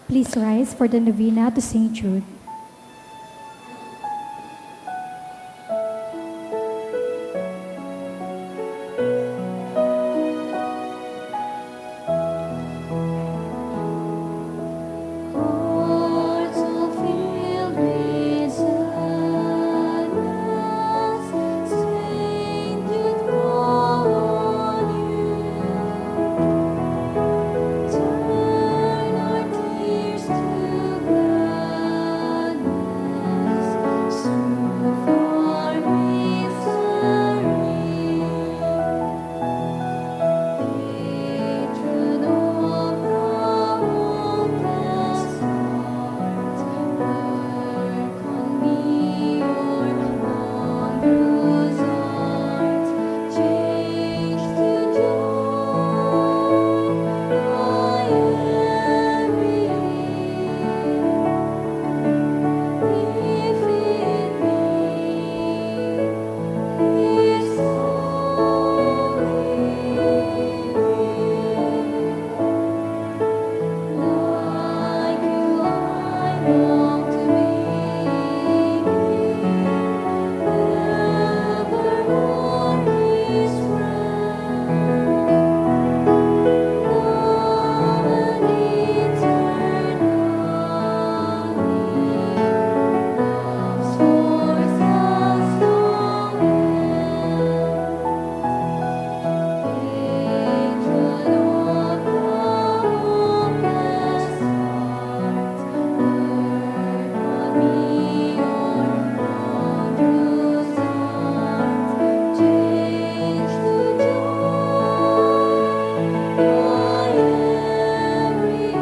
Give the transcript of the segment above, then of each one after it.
Please rise for the novena to St. Jude. Hearts are filled with sadness, Saint Jude call on you. Turn our tears to gladness, soothe our misery. Patron of the hopeless heart, work on me your wondrous art, change to joy my every if it be His holy like you, I long to be evermore His friend, now and eternally. Love's force has no end. Patron of the hopeless heart, work on me your wondrous art, change to joy my every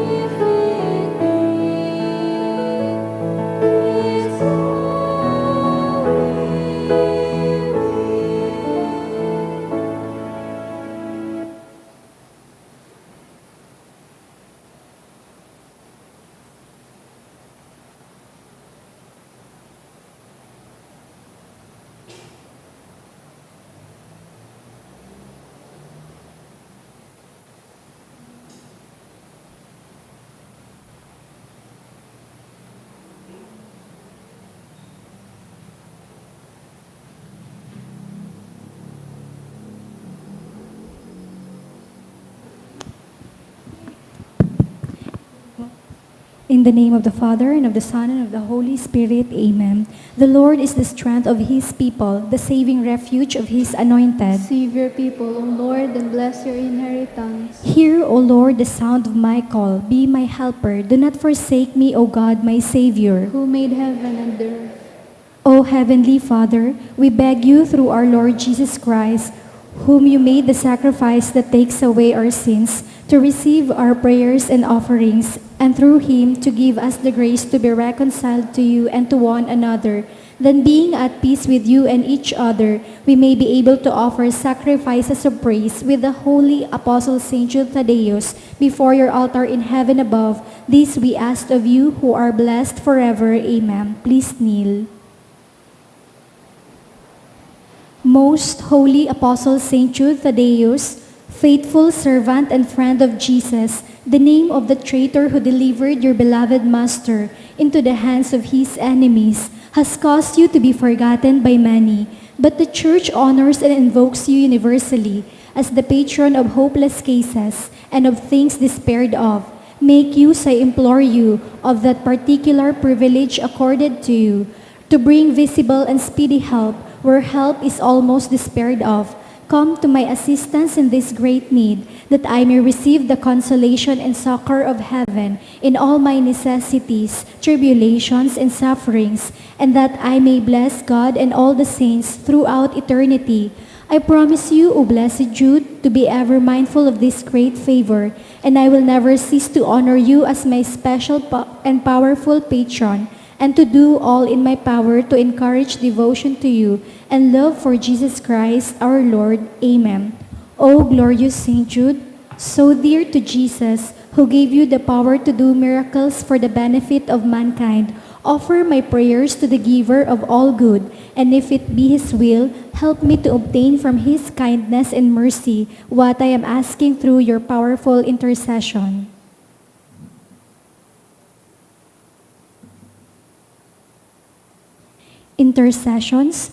if it be His In the name of the Father, and of the Son, and of the Holy Spirit, Amen. The Lord is the strength of His people, the saving refuge of His anointed. Save your people, O Lord, and bless your inheritance. Hear, O Lord, the sound of my call. Be my helper. Do not forsake me, O God, my Savior. Who made heaven and earth? O Heavenly Father, we beg you through our Lord Jesus Christ, whom you made the sacrifice that takes away our sins, to receive our prayers and offerings, and through him to give us the grace to be reconciled to you and to one another. Then being at peace with you and each other, we may be able to offer sacrifices of praise with the holy Apostle Saint Jude Thaddeus before your altar in heaven above. This we ask of you who are blessed forever. Amen. Please kneel. Most holy Apostle Saint Jude Thaddeus, faithful servant and friend of Jesus, the name of the traitor who delivered your beloved Master into the hands of his enemies has caused you to be forgotten by many, but the Church honors and invokes you universally as the patron of hopeless cases and of things despaired of. Make use, I implore you, of that particular privilege accorded to you, to bring visible and speedy help where help is almost despaired of. Come to my assistance in this great need, that I may receive the consolation and succor of heaven in all my necessities, tribulations, and sufferings, and that I may bless God and all the saints throughout eternity. I promise you, O blessed Jude, to be ever mindful of this great favor, and I will never cease to honor you as my special and powerful patron, and to do all in my power to encourage devotion to you and love for Jesus Christ our Lord. Amen. O glorious Saint Jude, so dear to Jesus, who gave you the power to do miracles for the benefit of mankind, Offer my prayers to the giver of all good, and if it be his will, help me to obtain from his kindness and mercy what I am asking through your powerful intercession. Intercessions.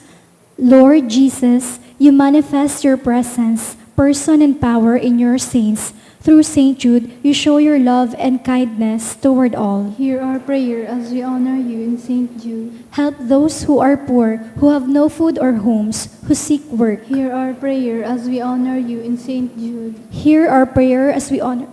Lord Jesus, you manifest your presence, person and power in your saints. Through St. Jude, you show your love and kindness toward all. Hear our prayer as we honor you in St. Jude. Help those who are poor, who have no food or homes, who seek work. Hear our prayer as we honor you in St. Jude. Hear our prayer as we honor.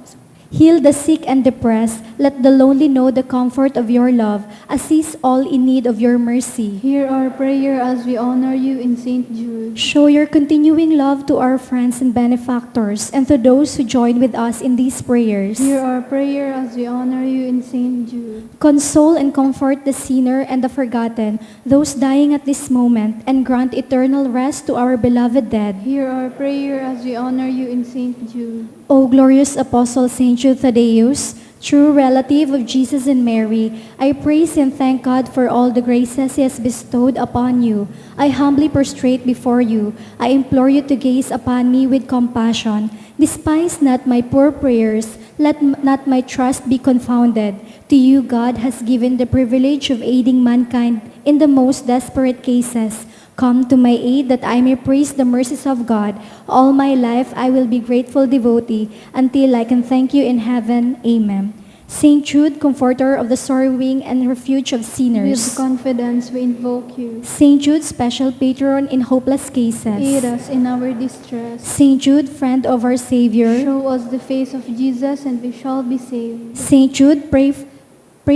Heal the sick and depressed. Let the lonely know the comfort of your love. Assist all in need of your mercy. Hear our prayer as we honor you in St. Jude. Show your continuing love to our friends and benefactors and to those who join with us in these prayers. Hear our prayer as we honor you in St. Jude. Console and comfort the sinner and the forgotten, those dying at this moment, and grant eternal rest to our beloved dead. Hear our prayer as we honor you in St. Jude. O glorious Apostle St. Jude Thaddeus, true relative of Jesus and Mary, I praise and thank God for all the graces He has bestowed upon you. I humbly prostrate before you. I implore you to gaze upon me with compassion. Despise not my poor prayers. Let not my trust be confounded. To you God has given the privilege of aiding mankind in the most desperate cases. Come to my aid that I may praise the mercies of God. All my life I will be grateful devotee until I can thank you in heaven. Amen. Saint Jude, comforter of the sorrowing and refuge of With sinners. confidence we invoke you. Saint Jude, special patron in hopeless cases. Aid us in our distress. Saint Jude, friend of our Savior. Show us the face of Jesus and we shall be saved. Saint Jude, pray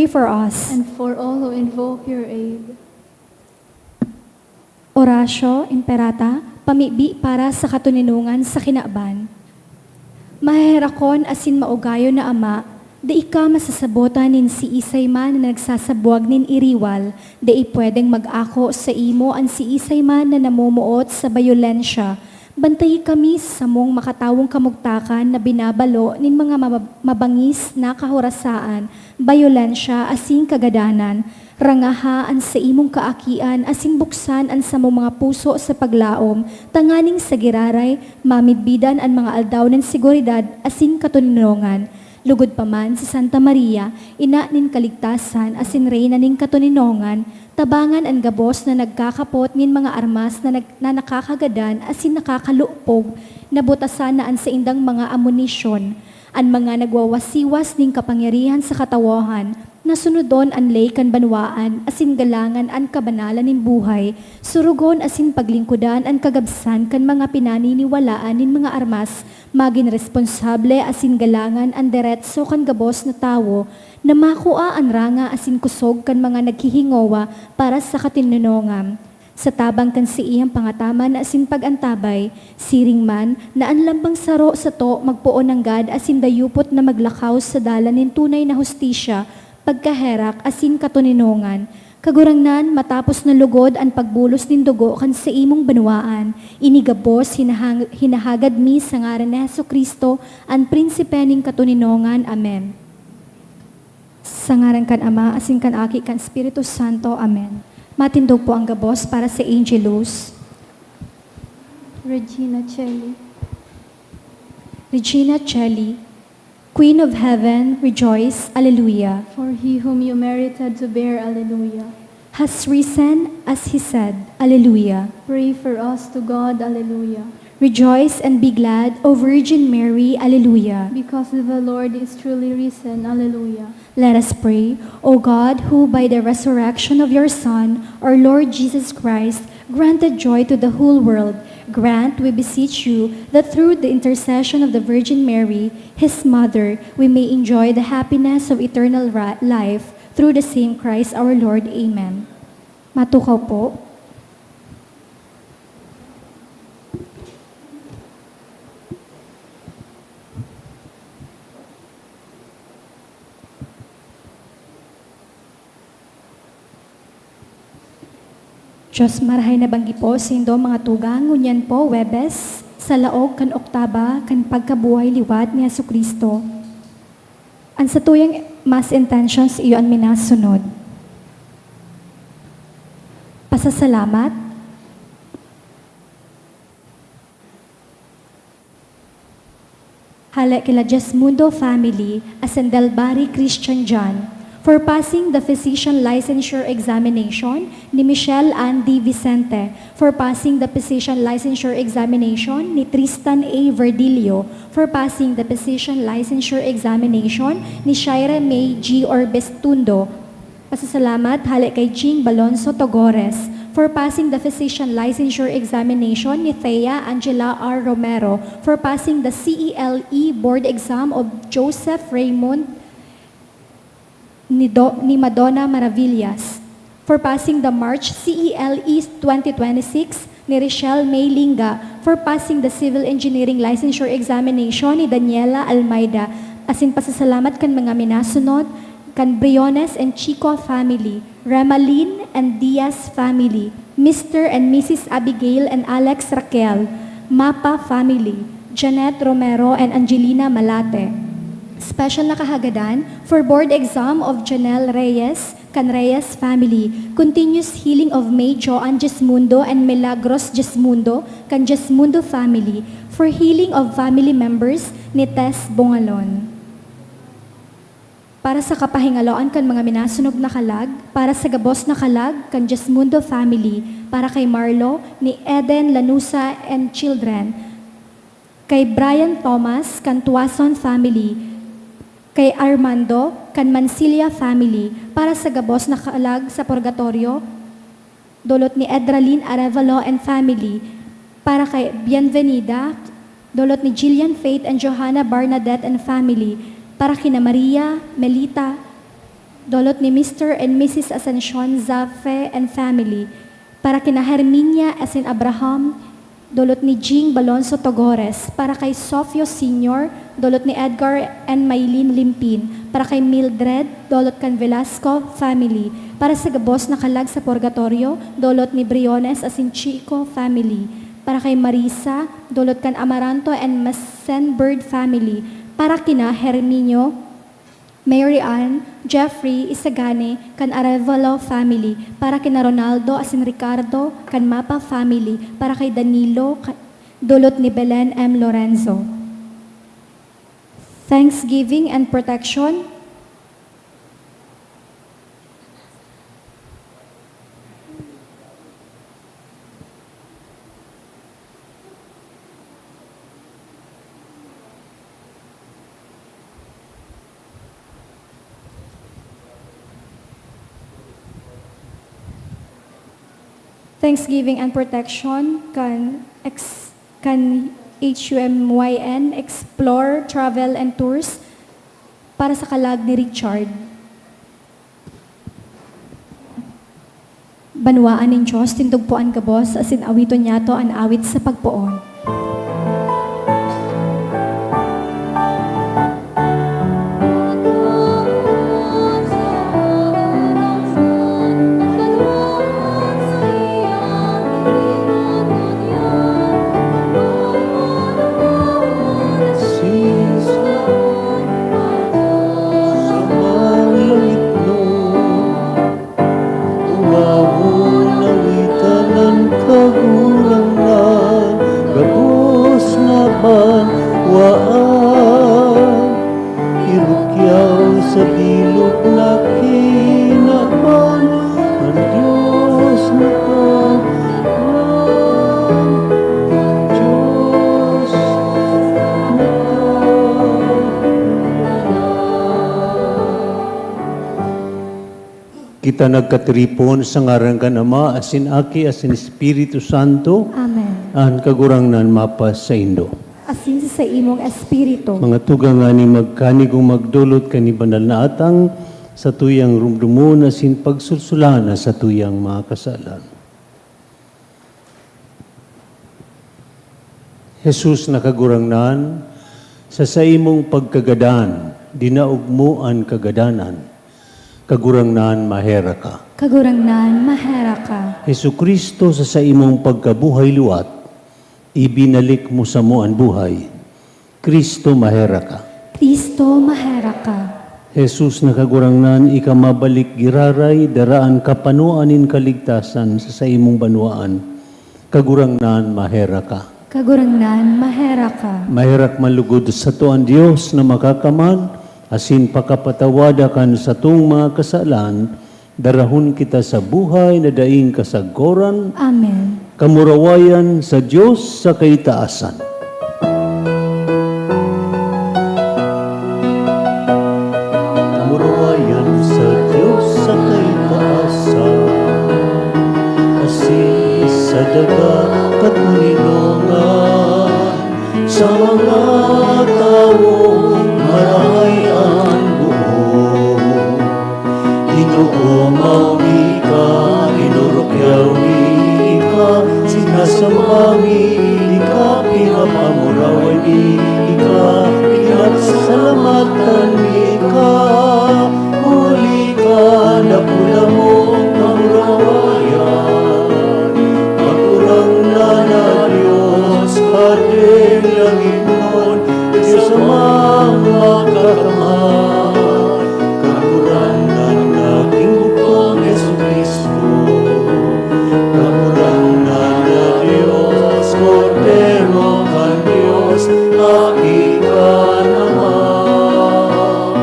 for us. And for all who invoke your aid. Oratio Imperata, pamibi para sa katuninungan sa kinaban. Maherakon asin maugayo na ama, da ika masasabotan nin si isay man na nagsasabuag nin iriwal, da pwedeng mag-ako sa imo an si isay man na namumuot sa bayolensya. Bantayi kami sa mong makatawong kamugtakan na binabalo nin mga mabangis na kahorasaan, bayolensya asing kagadanan, rangahaan sa imong kaakian asing buksan an sa mong mga puso sa paglaom, tanganing sa giraray, mamidbidan ang mga aldaw ng seguridad asing katuninongan. Lugod pa man si Santa Maria, ina nin kaligtasan asin reyna nin katuninongan, tabangan ang gabos na nagkakapot nin mga armas na nakakagadan asin nakakalupog, nabutasan na an sa indang mga amunisyon, ang mga nagwawasiwas ning kapangyarihan sa katawahan, nasunodon an lay kan banwaan, asin galangan an kabanalan nin buhay, surugon asin paglingkudan an kagabsan kan mga pinaniniwalaan nin mga armas, maging responsable asin galangan an diretso kan gabos na tawo, na makua an ranga asin kusog kan mga naghihingowa para sa katininongan. Sa tabang kan si iyang pangataman asin pagantabay, siring man na ang lambang saro sa to magpuon ng gad asin dayupot na maglakaw sa dalan nin tunay na hustisya, pagkaherak asin katuninongan. Kagurangnan matapos na lugod ang pagbulos nin dugo kan sa imong banwaan, inigabos hinahagad mi sa ngaran ni Jesucristo ang prinsipe ning katuninongan. Amen. Sa ngaran kan Ama asin kan Aki kan Espiritu Santo. Amen. Matindog po ang gabos para sa Angelus. Regina Celli. Regina Celli, Queen of Heaven, rejoice, Alleluia, For he whom you merited to bear, Alleluia. has risen as he said, Alleluia. Pray for us to God, Alleluia. Rejoice and be glad, O Virgin Mary, Alleluia. Because the Lord is truly risen, Alleluia. Let us pray. O God, who by the resurrection of your Son, our Lord Jesus Christ, granted joy to the whole world, grant, we beseech you, that through the intercession of the Virgin Mary, his mother, we may enjoy the happiness of eternal life through the same Christ our Lord. Amen. Matukaw po. Diyos marahay na banggi po sa indo mga tugang, ngunyan po, Webes, sa laog kan oktaba, kan pagkabuhay liwat ni Jesucristo. Ang sa tuyang mas intentions iyo ang minasunod. pasasalamat. Hala kila Jesmundo family as in Delbari Christian John for passing the physician licensure examination ni Michelle Ann D. Vicente for passing the physician licensure examination ni Tristan A. Verdilio for passing the physician licensure examination ni Shaira May G. Orbestundo. Pasasalamat hala kay Jing Balonso Togores for passing the physician licensure examination ni Thea Angela R. Romero for passing the CELE board exam of Joseph Raymond ni Madonna Maravillas for passing the March CELE 2026 ni Richelle May Linga for passing the civil engineering licensure examination ni Daniela Almeida. Asin pasasalamat kan mga minasunod kan Briones and Chico family, Remalin and Diaz family, Mr. and Mrs. Abigail and Alex Raquel, Mapa family, Janet Romero and Angelina Malate. Special na kahagadan for board exam of Janelle Reyes, kan Reyes family, continuous healing of May Joan Jesmundo and Milagros Jesmundo, kan Jesmundo family, for healing of family members ni Tess Bongalon. Para sa kapahingaloan kan mga minasunog na kalag, para sa gabos na kalag kan Jesmundo family, para kay Marlo ni Eden Lanusa and children, kay Brian Thomas kan Tuason family, kay Armando kan Mansilla family, para sa gabos na kalag sa purgatorio, dulot ni Edralyn Arevalo and family, para kay Bienvenida, dulot ni Jillian Faith and Johanna Barnadette and family, para kina Maria, Melita, dolot ni Mr. and Mrs. Ascension Zafe and family, para kina Herminia as in Abraham, dolot ni Jing Balonso Togores, para kay Sofio Sr., dolot ni Edgar and Maylene Limpin, para kay Mildred, dolot kan Velasco family, para sa gabos na kalag sa purgatorio, dolot ni Briones as in Chico family, para kay Marisa, dolot kan Amaranto and Massenbird family, para kina Herminio, Mary Ann, Jeffrey, Isagane, kan Arevalo family, para kina Ronaldo, asin Ricardo, kan Mapa family, para kay Danilo, dulot ni Belen M. Lorenzo. Thanksgiving and protection. Thanksgiving and protection kan HUMYN Explore Travel and Tours para sa kalag ni Richard. Banwaan ng Diyos, tindugpuan ka boss, asin awiton niya to an awit sa pagpoon. Sa bilog na kinaban ang Diyos na Diyos na kita nagkatripon sa ngaran kan Ama, asin Aki, asin Espiritu Santo. Amen. An kagurangnan mapas sa Indo. Asin sa imong espiritu. Mga tugang nga ni magkanigong magdulot kani banal na atang sa tuyang rumdumon asin pagsulsulana sa tuyang mga kasalan. Jesus nakagurangnan, sa imong pagkagadan, dinaog mo ang kagadanan, kagurangnan mahera ka. Kagurangnan mahera ka. Jesucristo sa imong pagkabuhay luwat, ibinalik mo sa mo ang buhay. Kristo mahera ka. Kristo mahera ka. Jesus nakagurangnan, ika mabalik giraray, daraan kapanuanin kaligtasan sa imong banwaan. Kagurangnan, mahera ka. Kagurangnan, mahera ka. Mahirak malugod sa tuan Diyos na makakaman, asin pakapatawada kan sa tung mga kasalan, darahon kita sa buhay na daing kasagoran, Amen. kamurawayan sa Diyos sa kaitaasan. Kamurawayan sa Diyos sa kaitaasan, asin sa daga katulungan, sa mga taong marahayan buo. Ginoo maumi ka, inurokyaw ni ka, sinasambangi ka, pinapamuraway ni ka, pinasalamatan ni ka, huli ka, napula mo kamurawayan. Magurang na Diyos, ating langit nun, Diyos amang makakamahal. Kagurangan nating bukong Yesu Kristo, kagurangan na Diyos, Kordero kan Diyos, na ika naman.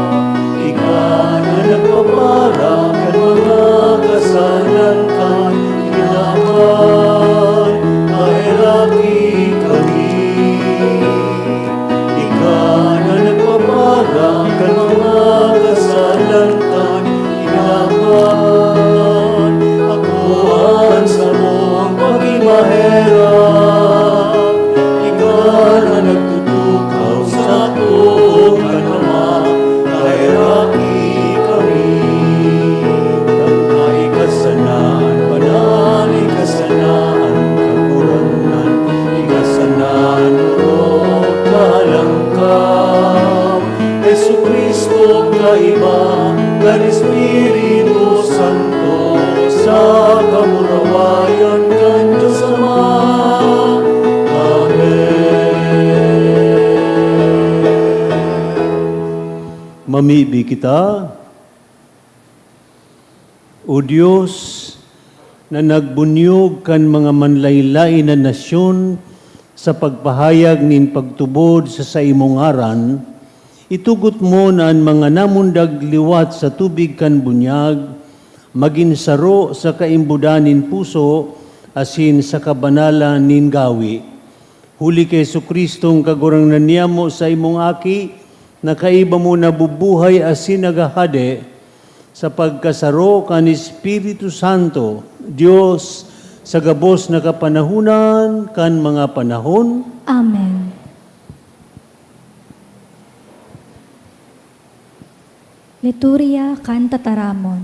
Ika na nagpapara kan mga kasalan kan ginawan, mahiraki kami. Ika na nagpapara kan mga kasalan kan ginawan, akuan sa mong pagimahirap. Ika na nagtutukaw sa tuong kanama, kahiraki kami. Ikasanaan, banal, ikasanaan, kakurangan, ikasanaan, urok, kalangkam. Jesu Kristo kaiba, kan Espiritu Santo, sa kamurawayan kan Diyos Ama. Amen. Mamibi kita, O Diyos, na nagbunyog kan mga manlaylay na nasyon sa pagpahayag nin pagtubod sa imong ngaran, itugot mo na ang mga namundag liwat sa tubig kan bunyag, maging saro sa kaimbudanin puso, asin sa kabanalan nin gawi. Huli kay Jesucristong kagurangnan niya mo sa imong aki, na kaiba mo nabubuhay asin nagahade, sa pagkasaro kan Espiritu Santo, Diyos, sa gabos na kapanahunan kan mga panahon. Amen. Liturya kan Tataramon.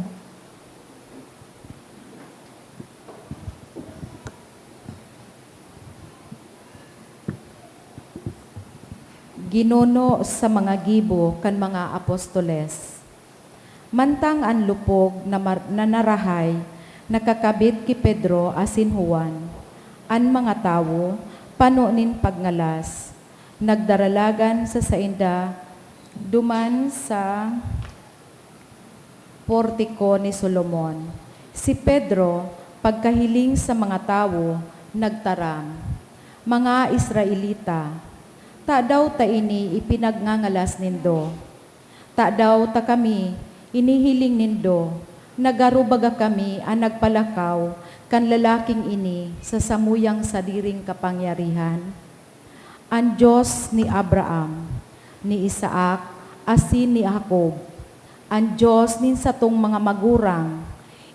Ginuno sa mga gibo kan mga apostoles. Mantang ang lupog na narahay, nakakabit ki Pedro asin Juan. An mga tawo, panunin pagngalas, nagdaralagan sa sainda, duman sa portiko ni Solomon. Si Pedro, pagkahiling sa mga tawo, nagtaram, mga Israelita, ta daw ta ini ipinagngangalas nindo. Ta daw ta kami inihiling nindo, nagarubaga kami ang nagpalakaw kan lalaking ini sa samuyang sadiring kapangyarihan. Ang Diyos ni Abraham, ni Isaac, asin ni Jacob, ang Diyos nin satong mga magurang,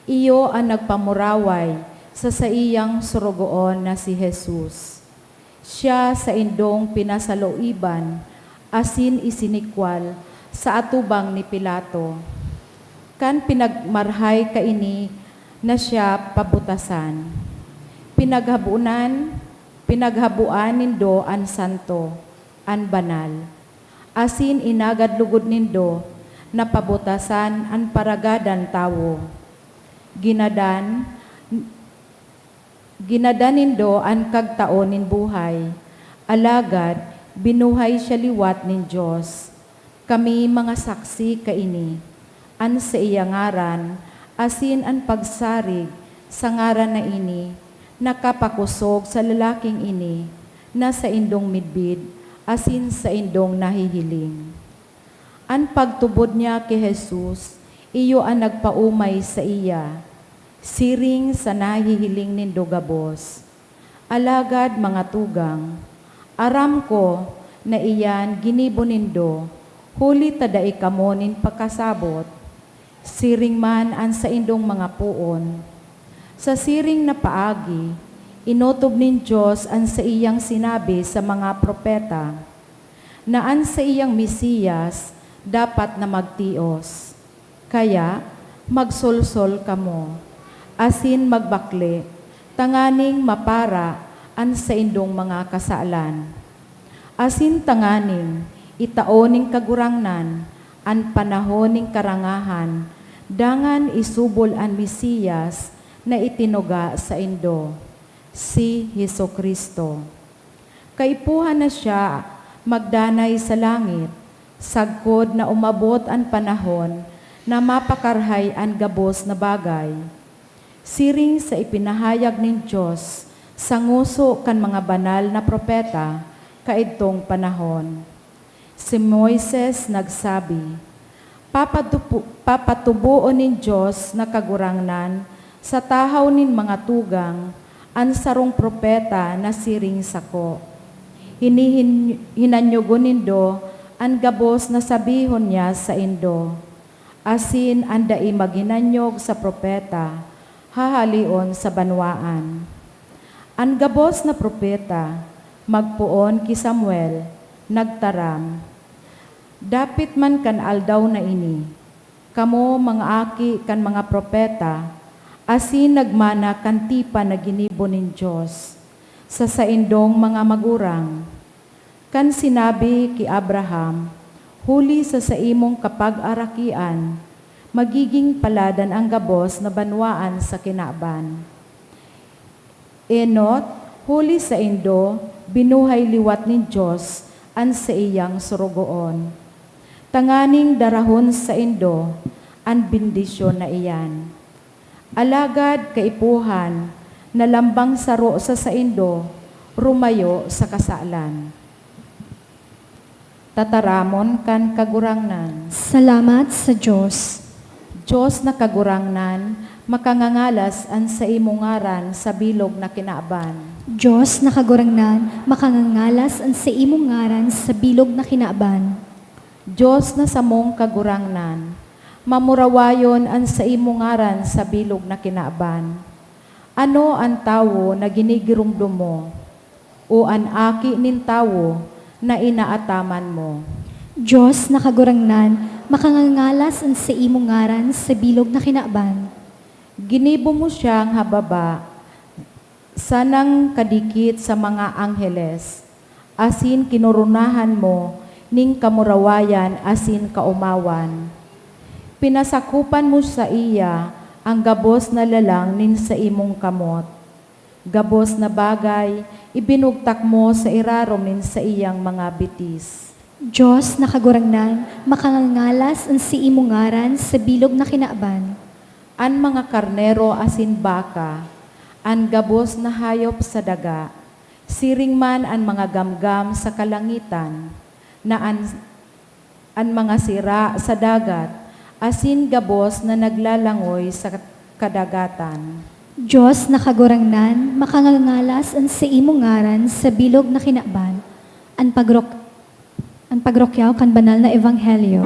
iyo ang nagpamuraway sa saiyang surugoon na si Jesus. Siya sa indong pinasaloiban, asin isinikwal sa atubang ni Pilato. Kan pinagmarhay kaini na siya pabutasan. Pinaghabuan nindo an santo, an banal. Asin inagad lugod nindo na pabutasan an paragadan tawo. Ginadan nindo an kagtaon nin buhay. Alagad binuhay siya liwat nin Diyos. Kami mga saksi kaini, an sa iya ngaran, asin an pagsarig sa ngaran na ini, nakapakusog sa lalaking ini, na sa indong midbid, asin sa indong nahihiling. An pagtubod niya kay Jesus, iyo ang nagpaumay sa iya, siring sa nahihiling nindo gabos. Alagad mga tugang, aram ko na iyan ginibo nindo, huli tadai kamo nin pagkasabot, siring man an sa indong mga puon. Sa siring na paagi, inotob nin Diyos an sa iyang sinabi sa mga propeta, na an sa iyang Mesiyas dapat na magtios. Kaya magsolsol kamo, asin magbakle, tanganing mapara an sa indong mga kasalan. Asin tanganing itaoning kagurangnan, an panahoning karangahan, dangan isubol an Mesiyas na itinuga sa indo, si Hesukristo. Kaipuhan na siya magdanay sa langit, sagkod na umabot an panahon na mapakarhay an gabos na bagay. Siring sa ipinahayag nin Diyos, sa nguso kan mga banal na propeta, kaidtong panahon. Si Moises nagsabi, papatubuon nin Diyos na kagurangnan sa tahaw nin mga tugang, an sarong propeta na siring sako. Hinanyugon nindo an gabos na sabihon niya sa indo. Asin andai maginanyog sa propeta, hahalion sa banwaan. An gabos na propeta, magpuon ki Samuel, nagtaram. Dapit man kan aldaw na ini, kamo mga aki kan mga propeta, asin nagmana kan tipa na ginibo nin Diyos, sa saindong mga magurang. Kan sinabi ki Abraham, huli sa imong kapag-arakian, magiging paladan ang gabos na banwaan sa kinaban. Enot, huli sa indo, binuhay liwat ni Diyos, an sa iyang surugoon. Tanganing darahon sa indo, an bendisyon na iyan. Alagad kaipuhan, na lambang saro sa indo, rumayo sa kasalan. Tataramon kan kagurangnan. Salamat sa Diyos. Diyos na kagurangnan, makangangalas an sa imong ngaran sa bilog na kinaaban. Diyos na kagurangnan, makangangalas ang sa imong ngaran sa bilog na kinaaban. Diyos na samong kagurangnan, mamurawayon an sa imong ngaran sa bilog na kinaaban. Ano ang tawo na ginigirumdum mo? O an aki nin tawo na inaataman mo? Diyos na kagurangnan, makangangalas ang sa imong ngaran sa bilog na kinaaban. Ginibo mo siyang hababa, sanang kadikit sa mga angheles, asin kinurunahan mo, ning kamurawayan asin kaumawan. Pinasakupan mo sa iya ang gabos na lalang nin sa imong kamot. Gabos na bagay, ibinugtak mo sa irarom nin sa iyang mga bitis. Diyos na kagurangnan, makangangalas ang sa imong ngaran sa bilog na kinaaban. An mga karnero asin baka, an gabos na hayop sa daga, siring man an mga gamgam sa kalangitan, na an mga sira sa dagat, asin gabos na naglalangoy sa kadagatan. Diyos na kagurangnan, makangangalas ang sa imong ngaran sa bilog na kinaaban. Ang pagrokyaw kan banal na ebanghelyo.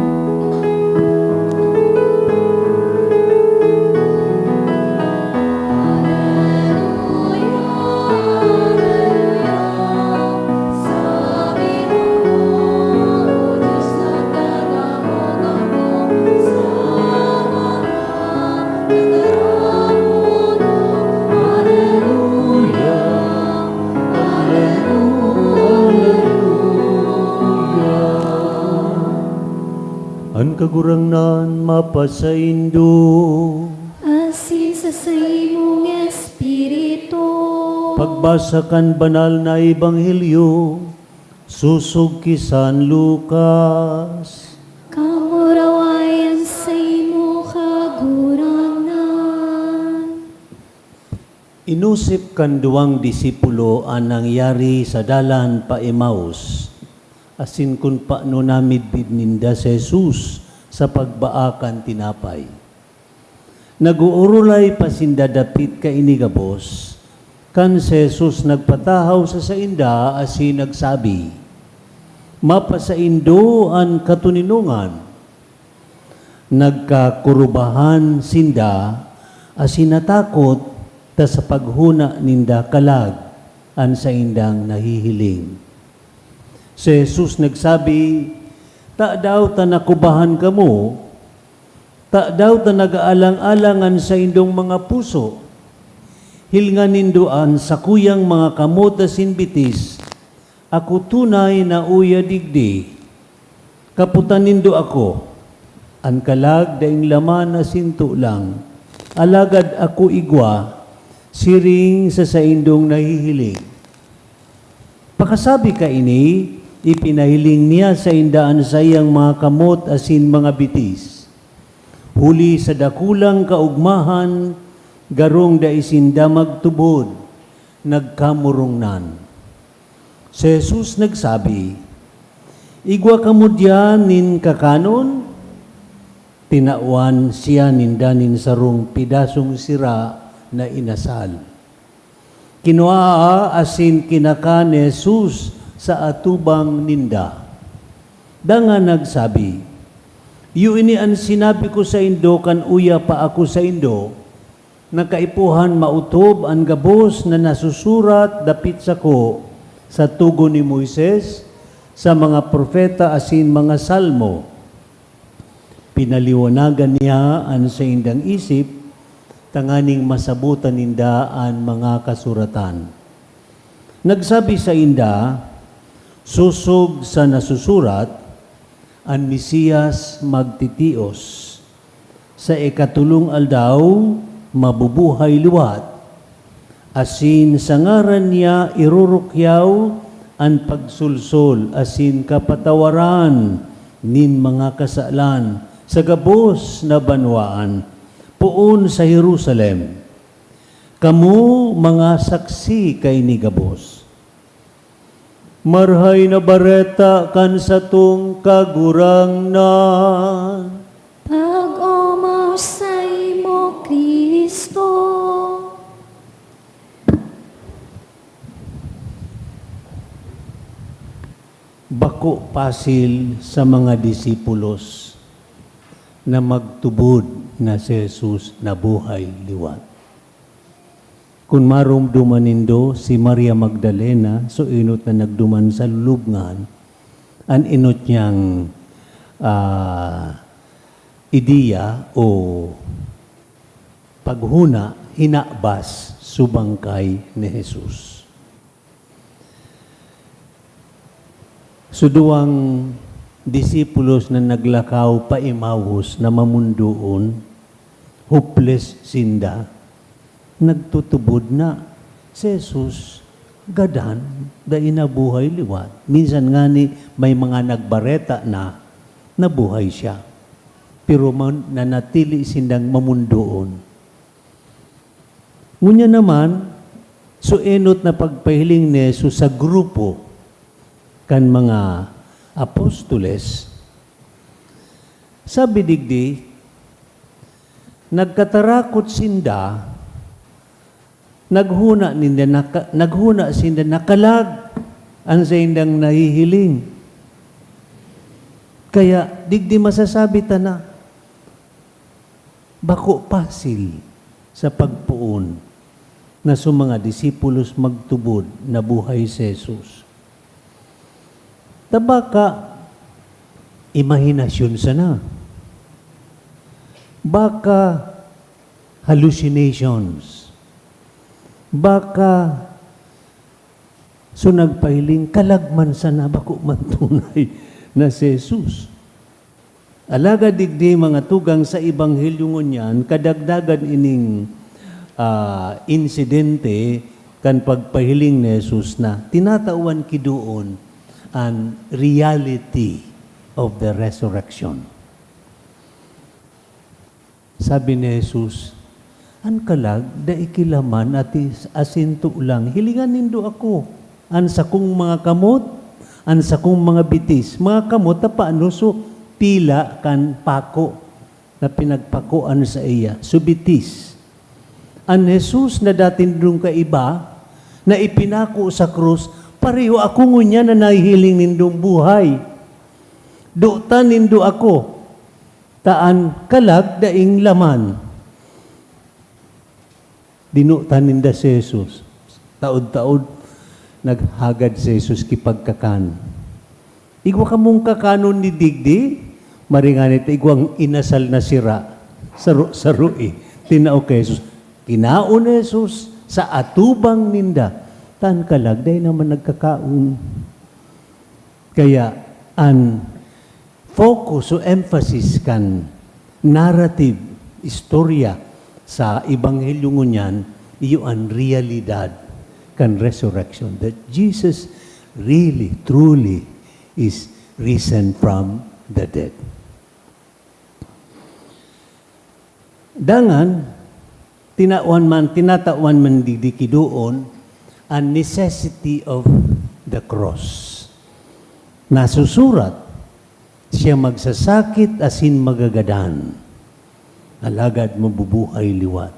Ang kagurangnan mapasaindo. Asin sa imong espiritu. Pagbasa kan banal na ebanghelyo, susog ki San Lucas. Inusip kan duwang disipulo ang nangyari sa dalan pa Emmaus, asin kun paano namidbid ninda si Jesus sa pagbaakan tinapay. Naguurulay pa sindadapit ka inigabos, kan si Jesus nagpatahaw sa sainda asin nagsabi, mapasaindo ang katuninungan. Nagkakurubahan sinda asin natakot ta sa paghuna ninda kalag an sa indang nahihiling. Si Jesus nagsabi, ta daw ta nakubahan kamo, ta daw ta nag-aalang-alangan sa indong mga puso, hilngan ninduan sa kuyang mga kamot asin bitis, ako tunay na uya digdi, kaputan nindo ako, an kalag daing laman asin tulang, alagad ako igwa, siring sa saindong nahihiling. Pakasabi ka ini, ipinahiling niya sa indaan sa iyang mga kamot asin mga bitis. Huli sa dakulang kaugmahan, garong da isinda magtubod, nagkamurungnan. Si Jesus nagsabi, igwa kamo diyan nin kakanon, tinauan siya nindanin sarong pidasong sira na inasal. Kinuaa asin kinakan ni Jesus sa atubang ninda. Danga nagsabi, yu ini ang sinabi ko sa indo kan uya pa ako sa indo, nakaipuhan mautob ang gabos na nasusurat dapit sa ko sa tugo ni Moises, sa mga propeta asin mga salmo. Pinaliwanagan niya ang sa indang isip, tanganing masabutan ninda ang mga kasuratan. Nagsabi sa inda, susog sa nasusurat, ang Mesiyas magtitios. Sa ikatulong aldaw, mabubuhay liwat. Asin sa ngaran niya irurukyaw ang pagsulsol, asin kapatawaran nin mga kasalan sa gabos na banwaan puon sa Jerusalem. Kamu mga saksi kay ni gabos. Marhay na bareta kan sa tung kagurangnan. Pag-umausay mo, Kristo. Bako pasil sa mga disipulos na magtubod na si Jesus na buhay liwat. Kung marumduman nindo si Maria Magdalena, so inot na nagduman sa lubngan, an inot niyang ideya o paghuna, hinabas subangkay ni Jesus. So duwang disipulos na naglakaw pa Emmaus na mamundoon, hopeless sinda, nagtutubod na si Jesus, gadan, da inabuhay liwat. Minsan nga ni may mga nagbareta na nabuhay siya. Pero nanatili sindang mamundoon. Ngunya naman, so enot na pagpahiling ni Jesus sa grupo kan mga apostoles, sabi digdi, nagkatarakot sinda, naghuna sinda nakalag ang sa indang nahihiling. Kaya digdi masasabi ta na, bako pasil sa pagpuon na sa mga disipulos magtubod na buhay si Jesus. Tabaka, imahinasyon sana. Baka, hallucinations. Baka, so nagpahiling, kalagman sana, bako magtunay na si Jesus. Alaga digdi mga tugang sa Ebanghelyo ngunyan, kadagdagan ining insidente kan pagpahiling ni Jesus na tinatawan kidoon ang reality of the resurrection. Sabi ni Jesus, An kalag, da ikilaman at asinto lang. Hilingan nindo ako. An sa kong mga kamot, an sa kong mga bitis. Mga kamot, paano so pila kan pako na pinagpakuan sa iya. So bitis. An Jesus na datin dong kaiba, na ipinako sa krus, pareho ako ngunya na nahihiling nindong buhay. Dutan nindo ako. Taan kalag daing laman. Dinutan ninda si Jesus. Taod-taod, naghagad si Jesus kipagkakan. Igwa ka mong kakanon ni digdi, maringanit igwang inasal na sira. Saru-sarui. Tinao kay Jesus. Kinaon ni Jesus sa atubang ninda. Tan kalag, dahil naman nagkakaon. Kaya, an focus o emphasis kan narrative, istorya, sa Ebanghelyo ngunyan, iyo ang realidad kan resurrection. That Jesus really, truly is risen from the dead. Dangan, tinatawan man didikidoon ang necessity of the cross. Nasusurat, siya magsasakit asin magagadan. Alagad mabubuhay liwat.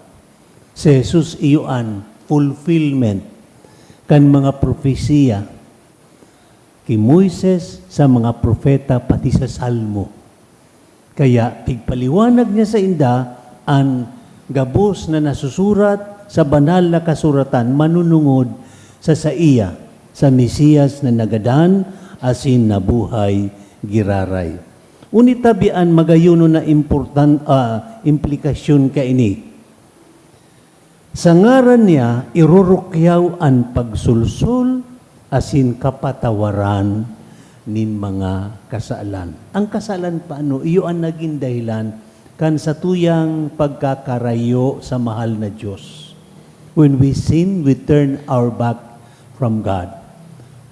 Si Jesus iyoan fulfillment kan mga propesiya kay Moises sa mga propeta pati sa Salmo. Kaya pigpaliwanag niya sa inda ang gabos na nasusurat sa banal na kasuratan manunungod sa iya sa Mesiyas na nagadan asin nabuhay giraray. Unitabian magayuno na implikasyon ka ini. Sa ngaran niya, irurukyaw ang pagsulsul asin kapatawaran nin mga kasalan. Ang kasalan paano? Iyo ang naging dahilan kan sa tuyang pagkakarayo sa mahal na Diyos. When we sin, we turn our back from God.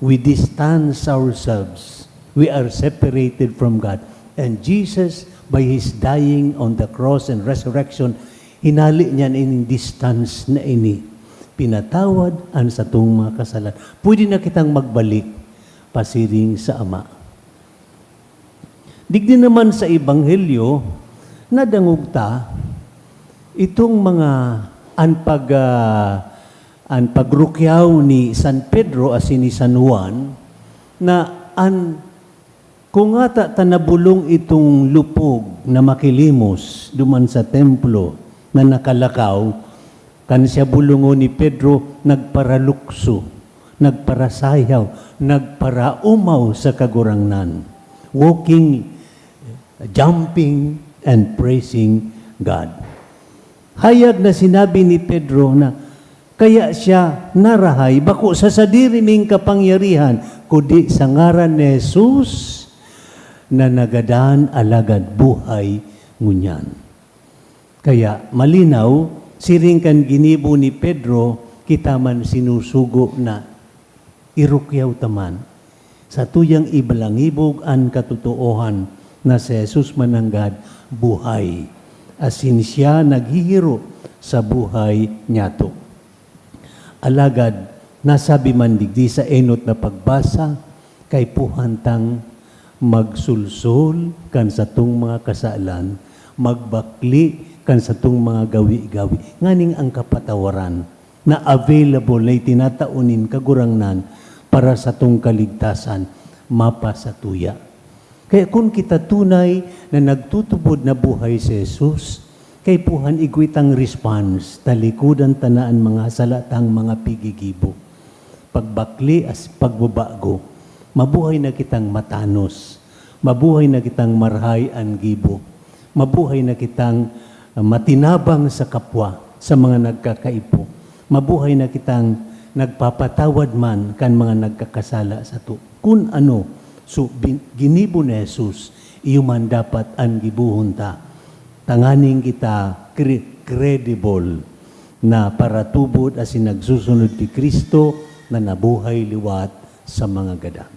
We distance ourselves. We are separated from God. And Jesus, by His dying on the cross and resurrection, hinali niya in distance na ini. Pinatawad ang sa itong mga kasalan. Pwede na kitang magbalik pasiring sa Ama. Digdi naman sa Ebanghelyo, nadangugta itong mga pagrukyaw ni San Pedro asin ni San Juan na kung ata tanabulong itong lupog na makilimos duman sa templo na nakalakaw, kan siya bulungo ni Pedro, nagparalukso, nagparasayaw, nagparaumaw sa kagurangnan. Walking, jumping, and praising God. Hayag na sinabi ni Pedro na kaya siya narahay, bako sa sadiri ming kapangyarihan, kundi sa ngaran ni Jesus, na nagadaan alagad buhay ngunyan. Kaya malinaw, siring kan ginibo ni Pedro, kita man sinusugo na irukyaw taman. Sa tuyang ibalangibog ang katutuohan na si Jesus mananggad buhay. Asin siya naghihiro sa buhay niyato. Alagad, nasabi man digdi sa enot na pagbasa, kay puhantang magsulsul kan sa tung mga kasalan, magbakli kan sa tung mga gawi-gawi. Nganing ang kapatawaran na available na itinataunin kagurangnan para sa tung kaligtasan, mapasatuya. Kaya kung kita tunay na nagtutubod na buhay si Jesus, kay puhan igwitang response, talikudan tanaan mga salatang mga pigigibo. Pagbakli as pagbabago, mabuhay na kitang matanos, mabuhay na kitang marhay ang gibo, mabuhay na kitang matinabang sa kapwa, sa mga nagkakaipo, mabuhay na kitang nagpapatawad man kan mga nagkakasala sa to. Kung ano, so ginibo ni Jesus, iyo man dapat ang gibuhon ta. Tanganing kita credible na para tubod as nagsusunod ni Kristo na nabuhay liwat sa mga gadan.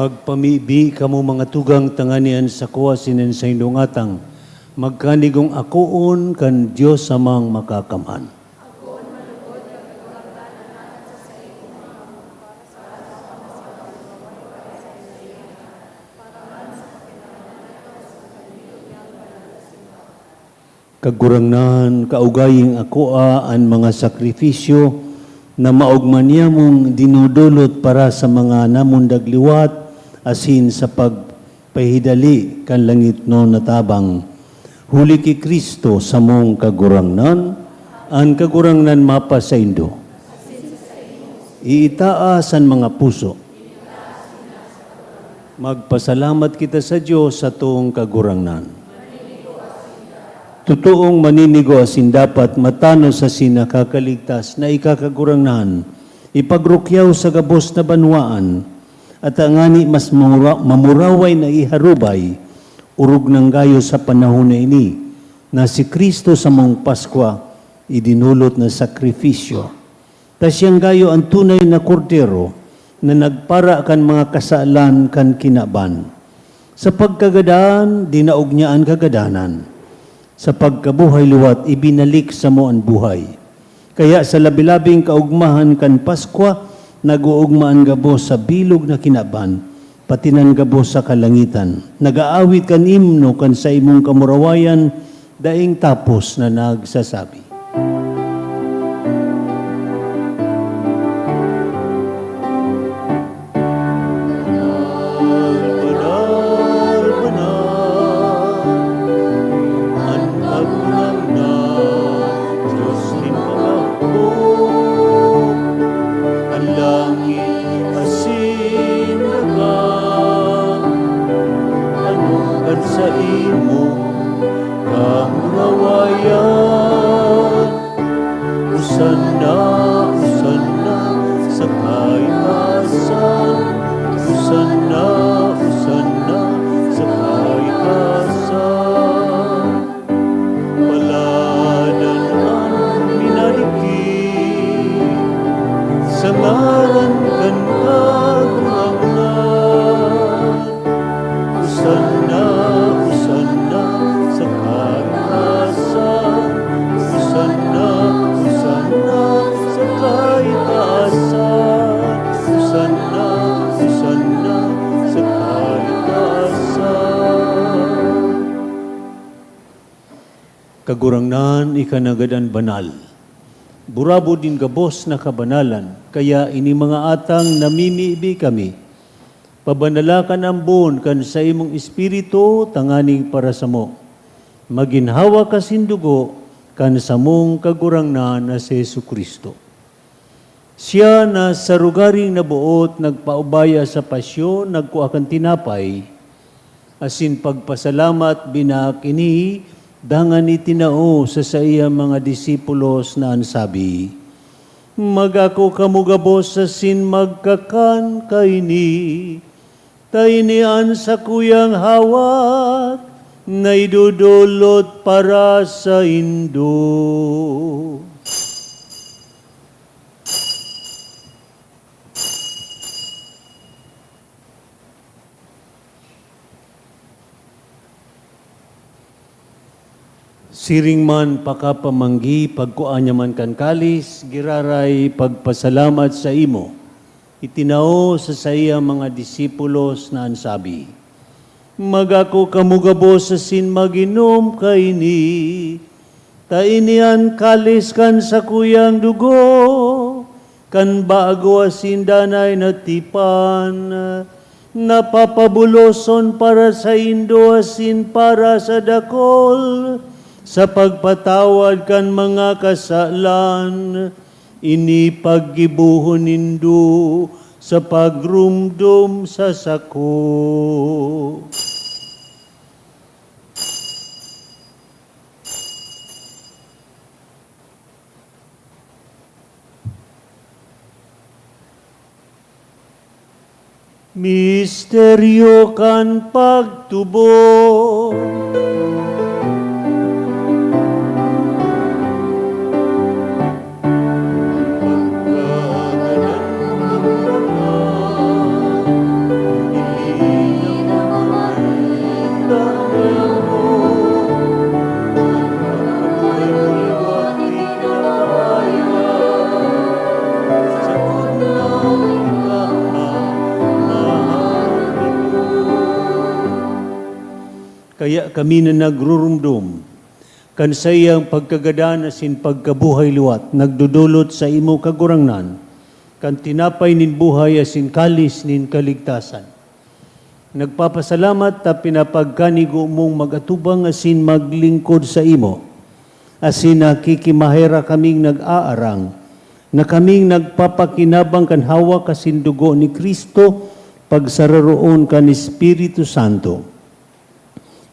Magpamibi kamo mga tugang tanganian sa kuwasinen sa indungatang, magkanigong akoon kan Diyos samang makakaman. Kagurangnan, kaugaying akoa ang mga sakripisyo na maugman niya mong dinudulot para sa mga namundagliwat asin sa pagpahidali kan langit no natabang. Huli ki Kristo sa mong kagurangnan, ang kagurangnan mapa sa indo. Iitaas ang mga puso. Magpasalamat kita sa Diyos sa tuong kagurangnan. Totoong maninigo asin dapat matano sa sinakakaligtas na ikakagurangnan, ipagrukyaw sa gabos na banwaan, at angani mas mamuraway na iharubay, urog ng gayo sa panahon na ini, na si Kristo sa mong Paskwa, idinulot na sakripisyo. Ta siyang gayo ang tunay na kordero, na nagpara kan mga kasalan kan kinaban. Sa pagkagadaan, dinaog niya ang kagadanan. Sa pagkabuhay luwat, ibinalik sa mo ang buhay. Kaya sa labilabing kaugmahan kan Paskwa, nag-uugmaan gabo sa bilog na kinaban, patinan gabo sa kalangitan. Nag-aawit kan imno kan sa imong kamurawayan, daing tapos na nagsasabi. Sa imo kamurawayan, usanna, usanna sa kaitasan, usanna, usanna sa kaitasan. Paladan ang minariki sa ngaran kan kagurangnan, usanna, usanna sa kaitasan, usanna, usanna sa kaitasan, usanna, usanna sa kaitasan. Kagurangnan ikanagadan banal. Burabo din gabos na kabanalan, kaya ini mga atang namimiibi kami. Pabanalakan ang buon kan sa imong espiritu tanganing para sa mo. Maginhawa ka sindugo kan sa mong kagurangnan na si Jesucristo. Siya na sa rugaring nabuot nagpaubaya sa pasyon, nagkuakan tinapay, asin pagpasalamat binakini, dangan itinao sa iya mga disipulos na ansabi, magako kamugabos sa sin magkakan kaini, tainian sa kuyang hawak, na idudulot para sa indo. Siring man pakapamanggi, pagkuanya man kan kalis, giraray pagpasalamat sa imo. Itinao sa saya mga disipulos na ansabi, magako kamugabos sa sin maginom kaini, tainian kalis kan sa kuyang dugo, kan bago asin danay na tipan, napapabuloson para sa indo asin para sa dakol, sa pagpatawad kan mga kasalan, ini paggibuhon nindo sa pagrumdum sa sako. Misteryo kan pagtubo, Kaya kami na nagrurumdum, kan sa iyang pagkagadan asin pagkabuhay liwat, nagdudulot sa imo kagurangnan, kan tinapay nin buhay asin kalis nin kaligtasan. Nagpapasalamat ta pinapagkanigo mong magatubang asin maglingkod sa imo, asin nakikimahera kaming nag-aarang, na kaming nagpapakinabang kan hawak asin dugo ni Kristo, pagsararoon kan Espiritu Santo.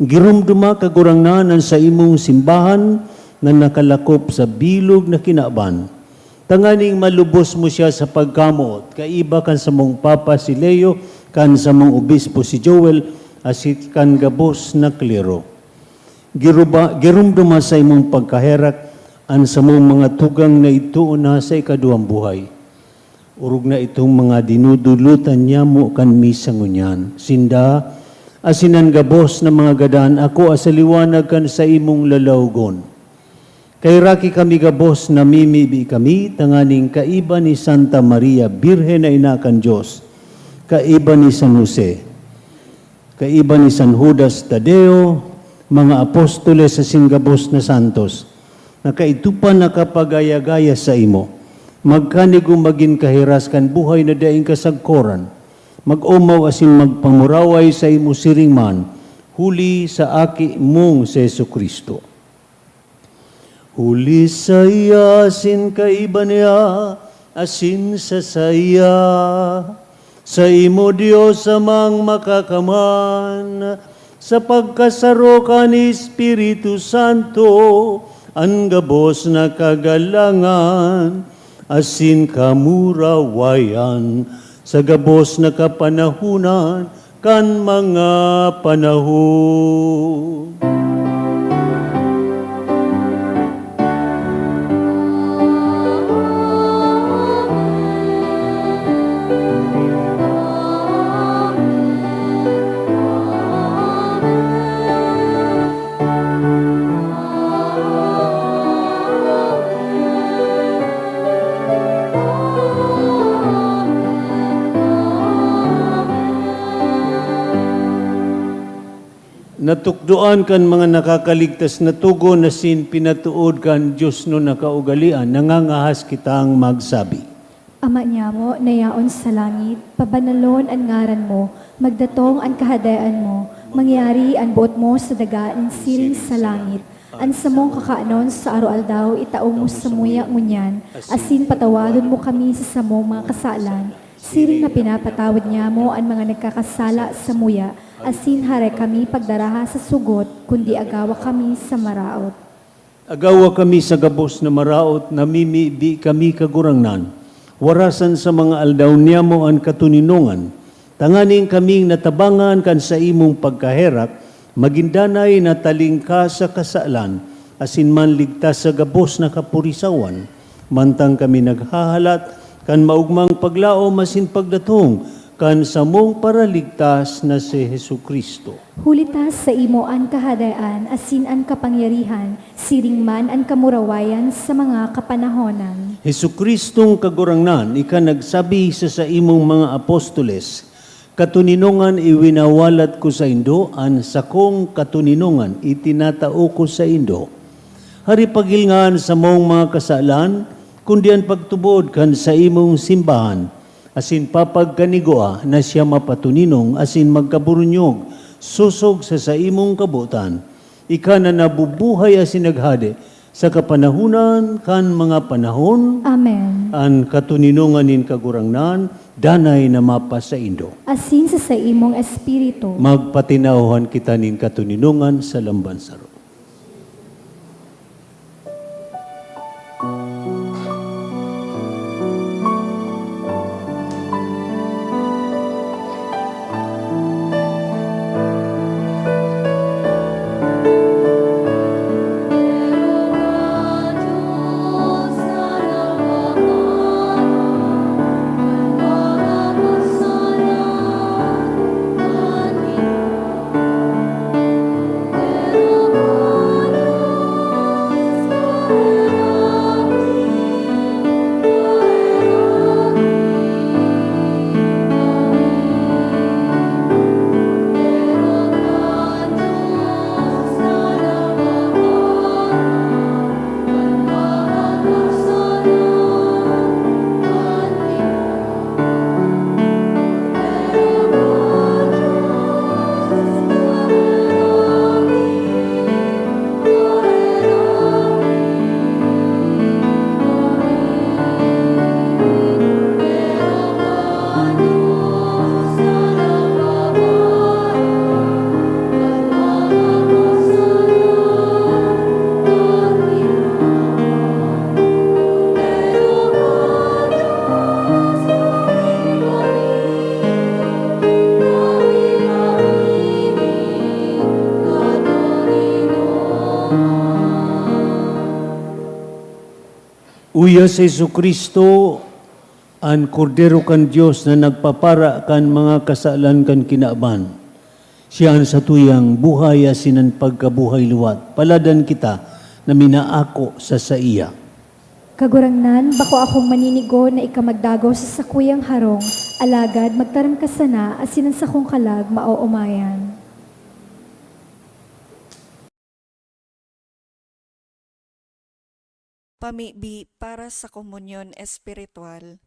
Girumduma kagurangnanan sa imong simbahan na nakalakop sa bilog na kinaban. Tanganing malubos mo siya sa pagkamot, kaiba kan sa mong Papa si Leo, kan sa mong Obispo si Joel, asit kan gabos na klero. Girumduma sa imong pagkaherak, an sa mong mga tugang na ito na sa ikaduang buhay. Urog na itong mga dinudulutan niya mo kan misa ngunyan. Sinda, asinan gabos na mga gadan, ako asaliwanag kan sa imong lalawgon. Kay raki kami gabos na mimibi kami, tanganing kaiba ni Santa Maria, Birhen na ina kan Diyos, kaiba ni San Jose, kaiba ni San Judas Tadeo, mga apostoles sa singgabos na santos, na kaitupan na kapagaya-gaya sa imo, magkanigo maging kahiras kan buhay na daing kasagkoran, mag-umaw asin magpamuraway sa imo siring man, huli sa aki mong sa Jesucristo. Huli sa iya asin kaiba niya, asin sa saya, sa imo Diyos amang makakaman, sa pagkasaro ka ni Espiritu Santo, ang gabos na kagalangan, asin kamurawayan, sa gabos na kapanahunan, kan mga panahon. Natukdoan kan mga nakakaligtas na tugo na sin pinatuod kan Diyos no nakaugalian, nangangahas kitang magsabi. Ama niya mo, nayaon sa langit, pabanalon ang ngaran mo, magdatong ang kahadayaan mo, mangyari ang buot mo sa dagaan siring sa langit. An sa mong kakaanon sa araw-aldaw, itaong mo sa muya ngunyan, asin patawadon mo kami sa samong mga kasalan, siring na pinapatawad niya mo ang mga nagkakasala sa muya, asin hare kami pagdaraha sa sugot, kundi agawa kami sa maraot. Agawa kami sa gabos na maraot, namimibi kami kagurangnan. Warasan sa mga aldaw niya mo ang katuninungan. Tanganing kaming natabangan kan sa imong pagkaherak, magindanay na talingka sa kasalan, asin man ligtas sa gabos na kapurisawan. Mantang kami naghahalat, kan maugmang paglao masin pagdatong, kan sa mong paraligtas na si Jesucristo. Hulitas sa imo ang kahadayaan, asin ang kapangyarihan, siring man ang kamurawayan sa mga kapanahonan. Jesucristong kagurangnan, ika nagsabi sa imong mga apostoles, katuninungan iwinawalat ko sa Indo, an sakong katuninungan itinatao ko sa Indo. Hari pagilngan sa mong mga kasalan, kundi ang pagtubod kan sa imong simbahan, asin papagkanigoa na siya mapatuninong, asin magkaburunyog, susog sa imong kabutan. Ika na nabubuhay asin naghade, sa kapanahunan kan mga panahon, Amen. ang katuninungan nin kagurangnan, danay na mapa sa Indo. Asin sa imong espiritu. Magpatinauhan kita nin katuninungan sa lambansaro. Haleluya sa Kristo, ang kordero kan Dios na nagpapara kan mga kasalan kan kinaaban. Siya ang satuyang buhay asinan pagkabuhay luwat. Paladan kita na minaako sa iya. Kagurangnan, bako akong maninigo na ikamagdagaw sa sakuyang harong, alagad magtaram ka sana, asinan sa kong kalag, mauumayan. Pamibi para sa komunyon espiritual.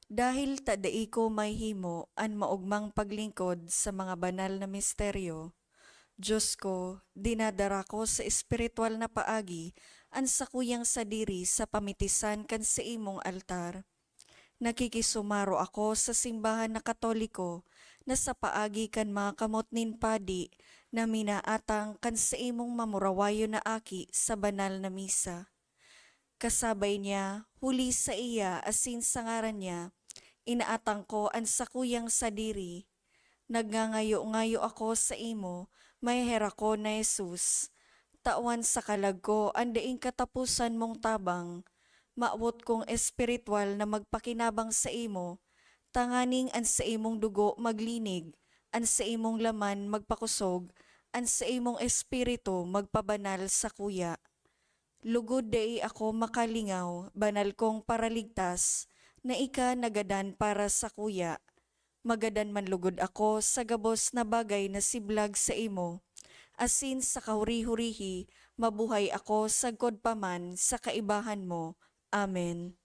Dahil tadai ko may himo an maugmang paglingkod sa mga banal na misteryo, Diyos ko, dinadara ko sa espiritual na paagi an sakuyang sadiri sa pamitisan kan sa imong altar. Nakikisumaro ako sa simbahan na Katoliko na sa paagi kan mga kamot nin padi na minaatang kan sa imong mamurawayo na aki sa banal na misa. Kasabay niya, huli sa iya asin sa ngaran niya, inaatang ko ang sakuyang sadiri. Nagngangayo-ngayo ako sa imo, may hera ko na Jesus. Tawan sa kalag ko, andaing katapusan mong tabang. Maawot kong espiritual na magpakinabang sa imo, tanganing an sa imong dugo maglinig, an sa imong laman magpakusog, an sa imong espiritu magpabanal sa kuya. Lugod dai ako makalingaw, banal kong paraligtas, na ika nagadan para sa kuya. Magadan man lugod ako sa gabos na bagay na siblag sa imo. Asin sa kahuri-hurihi, mabuhay ako sagkod paman sa kaibahan mo. Amen.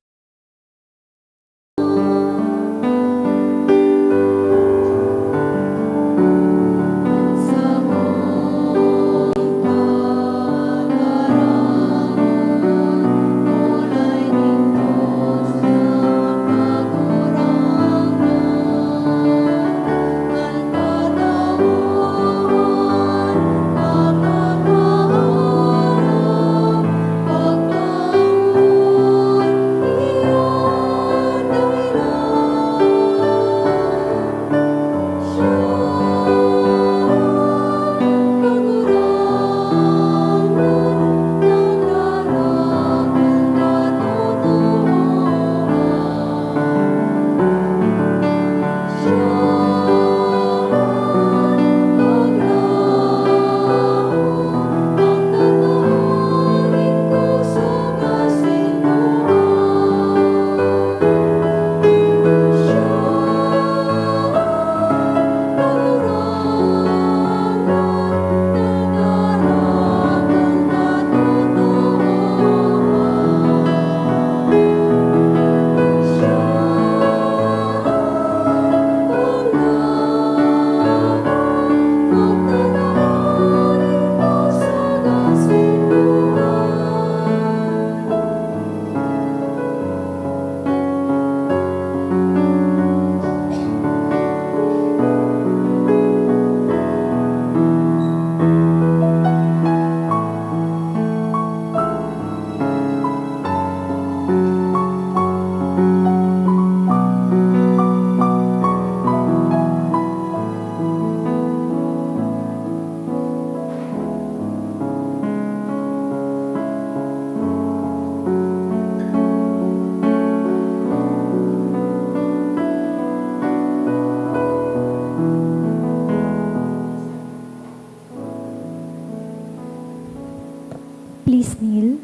Please kneel.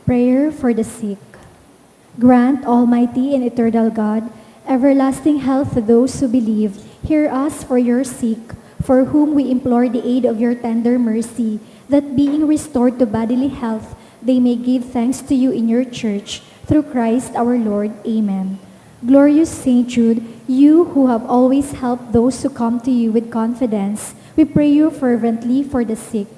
Prayer for the sick. Grant, Almighty and eternal God, everlasting health to those who believe. Hear us for your sake, for whom we implore the aid of your tender mercy, that being restored to bodily health, they may give thanks to you in your church, through Christ our Lord. Amen. Glorious Saint Jude, you who have always helped those who come to you with confidence, we pray you fervently for the sick.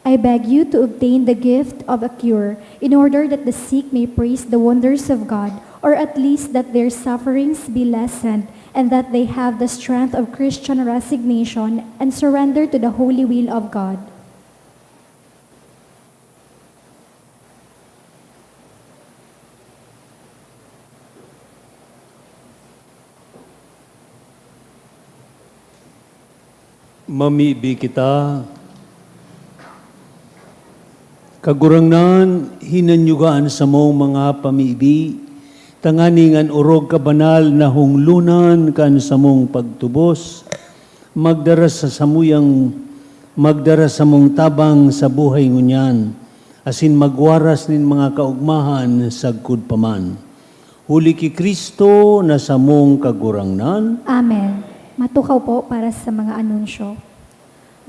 I beg you to obtain the gift of a cure, in order that the sick may praise the wonders of God, or at least that their sufferings be lessened, and that they have the strength of Christian resignation and surrender to the holy will of God. Mamibi kita. Kagurangnan, hinanyugaan sa mong mga pamibi, tanganingan urog kabanal na hunglunan kan sa mong pagtubos, magdara sa mong tabang sa buhay ngunyan, asin magwaras nin mga kaugmahan sagkud paman. Huli ki Kristo na sa mong kagurangnan, Amen. Matukaw po para sa mga anunsyo.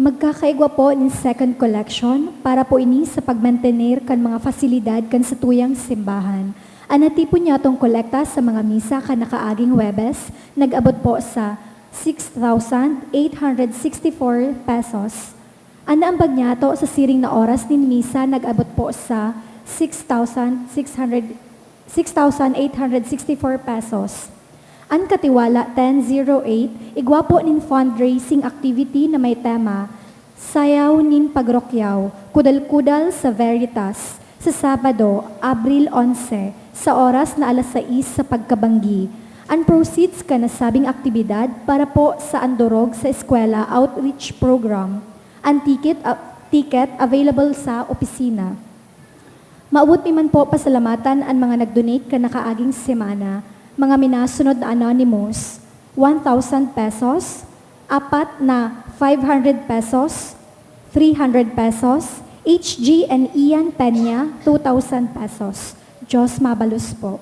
Magkakaigwa po ng second collection para po ini sa pagmantener kan mga fasilidad kan sa tuyang simbahan. Anati po niya itong kolekta sa mga misa kan nakaaging Webes, nag-abot po sa 6,864 pesos. Anaambag niya to sa siring na oras ni misa, nag-abot po sa 6,864 pesos. Ang katiwala 1008, igwa po nin fundraising activity na may tema, Sayaw nin Pagrokyaw, Kudal-Kudal sa Veritas, sa Sabado, Abril 11, sa oras na alas 6 sa pagkabanggi. Ang proceeds ka na sabing aktibidad para po sa Andorog sa Eskwela Outreach Program. Ang ticket available sa opisina. Maabot man po pasalamatan ang mga nag-donate ka nakaaging semana. Mga minasunod na anonymous, 1,000 pesos, 4 na 500 pesos, 300 pesos, HG and Ian Peña, 2,000 pesos. Diyos mabalus po.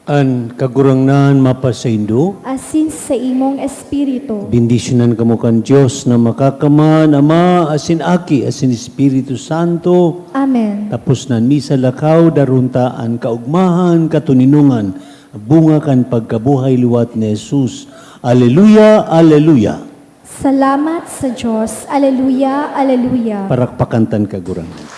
an kagurangnan mapasaindo, Asin sa imong espiritu. bendisyonan kamo kan Dios na makakaman, Ama, asin Aki, asin Espiritu Santo, Amen. tapos nan misa lakaw, darunta ang kaugmahan, katuninungan, bunga kan pagkabuhay liwat ni Jesus. Aleluya, aleluya. Salamat sa Diyos. Aleluya, aleluya. Parakpakantan kagurangan.